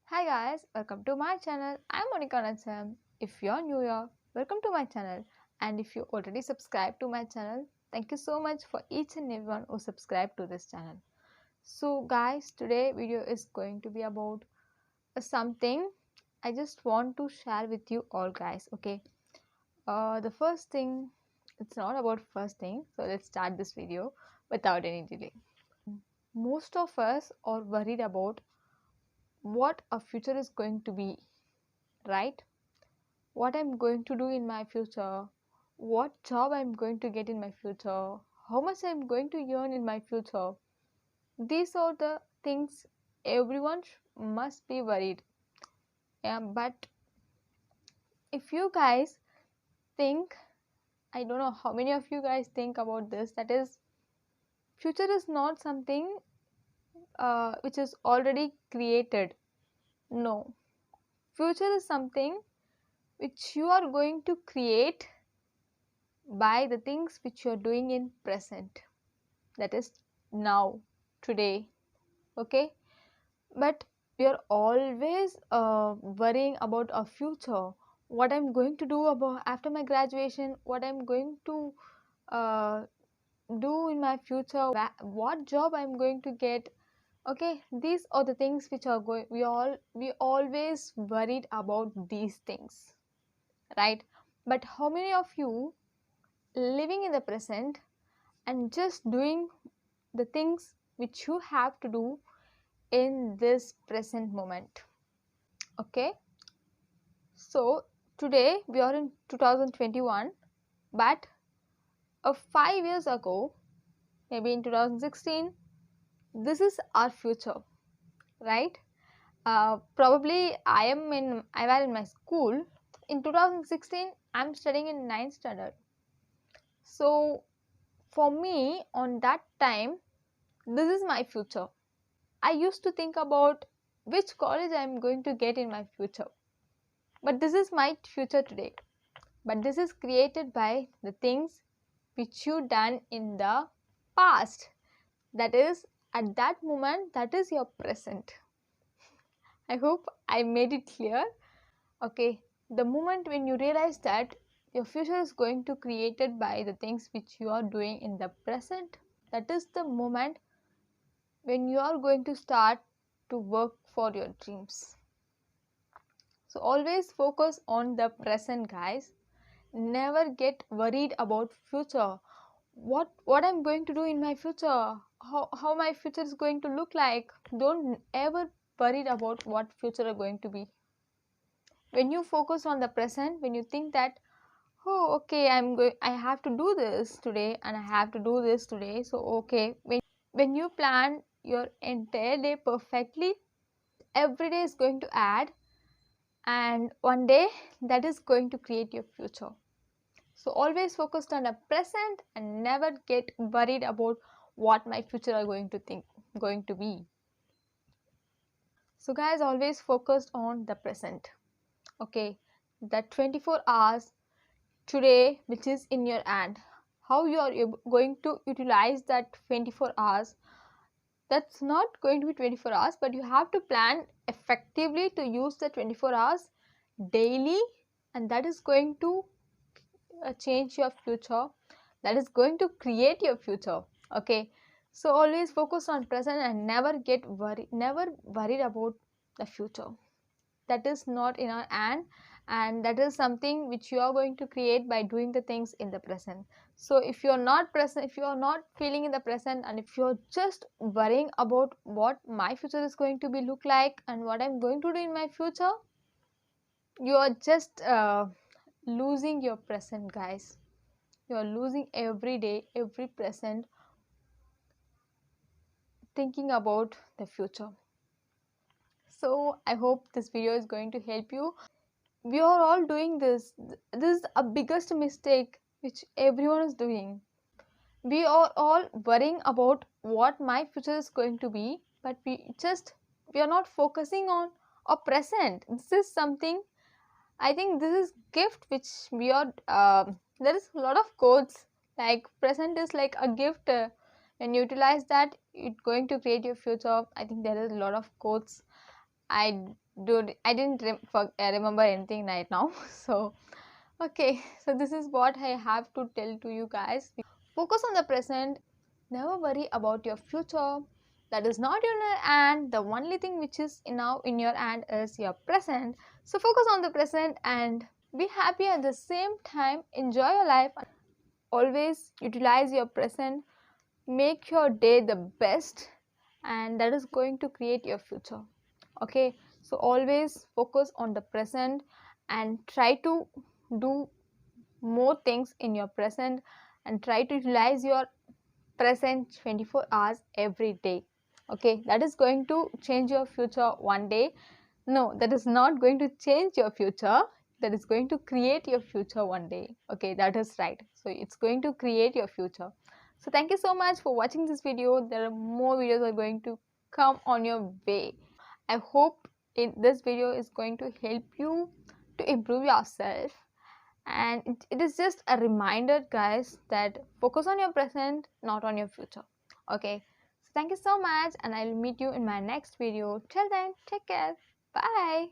Hi guys, welcome to my channel. I'm Monica Natsam. If you're new here, welcome to my channel. And if you already subscribed to my channel, thank you so much for each and everyone who subscribed to this channel. So guys, today video is going to be about something I just want to share with you all guys. Okay. The first thing, it's not about first thing. So let's start this video without any delay. Most of us are worried about what our future is going to be, right? What I'm going to do in my future, what job I'm going to get in my future, how much I'm going to earn in my future. These are the things everyone must be worried. But if you guys think, I don't know how many of you guys think about this, that is, future is not something which is already created. No, future is something which you are going to create by the things which you are doing in present, that is now, today. Okay, but we are always worrying about our future, what I'm going to do about after my graduation, what I'm going to uh, do in my future, what job I'm going to get. Okay, these are the things which are going, we always worried about these things, right? But how many of you living in the present and just doing the things which you have to do in this present moment? Okay, so today we are in 2021, but 5 years ago, maybe in 2016, this is our future, right? Probably I was in my school in 2016. I'm studying in 9th standard. So for me on that time, this is my future. I used to think about which college I'm going to get in my future. But this is my future today. But this is created by the things which you done in the past. That is, at that moment, that is your present. I hope I made it clear. Okay, the moment when you realize that your future is going to created by the things which you are doing in the present, that is the moment when you are going to start to work for your dreams. So always focus on the present, guys. Never get worried about future. What I'm going to do in my future, how my future is going to look like. Don't ever worried about what future are going to be. When you focus on the present, when you think that, oh okay, I have to do this today and I have to do this today, so okay, when you plan your entire day perfectly, every day is going to add, and one day that is going to create your future. So always focused on the present and never get worried about what my future are going to be. So guys, always focused on the present. Okay, that 24 hours today which is in your hand, how you are going to utilize that 24 hours. That's not going to be 24 hours, but you have to plan effectively to use the 24 hours daily, and that is going to change your future, that is going to create your future. Okay, so always focus on present and never worried about the future. That is not in our hand, and that is something which you are going to create by doing the things in the present. So if you are not present, if you are not feeling in the present, and if you are just worrying about what my future is going to be look like and what I'm going to do in my future, you are just losing your present, guys. You are losing every day, every present, thinking about the future. So I hope this video is going to help you. We are all doing this. This is a biggest mistake which everyone is doing. We are all worrying about what my future is going to be, but we are not focusing on our present. This is something, I think this is gift which we are there is a lot of quotes like present is like a gift. When you utilize that, it's going to create your future. I think there is a lot of quotes. I dude, I didn't remember anything right now. So okay, so this is what I have to tell to you guys. Focus on the present. Never worry about your future. That is not in your hand. The only thing which is now in your hand is your present. So focus on the present and be happy at the same time. Enjoy your life. Always utilize your present. Make your day the best, and that is going to create your future. Okay, so always focus on the present and try to do more things in your present and try to utilize your present 24 hours every day. Okay, that is going to change your future one day. No, that is not going to change your future, that is going to create your future one day. Okay, that is right. So it's going to create your future. So thank you so much for watching this video. There are more videos are going to come on your way. I hope this video is going to help you to improve yourself, and it is just a reminder guys that focus on your present, not on your future. Okay, so thank you so much, and I'll meet you in my next video. Till then, take care. Bye.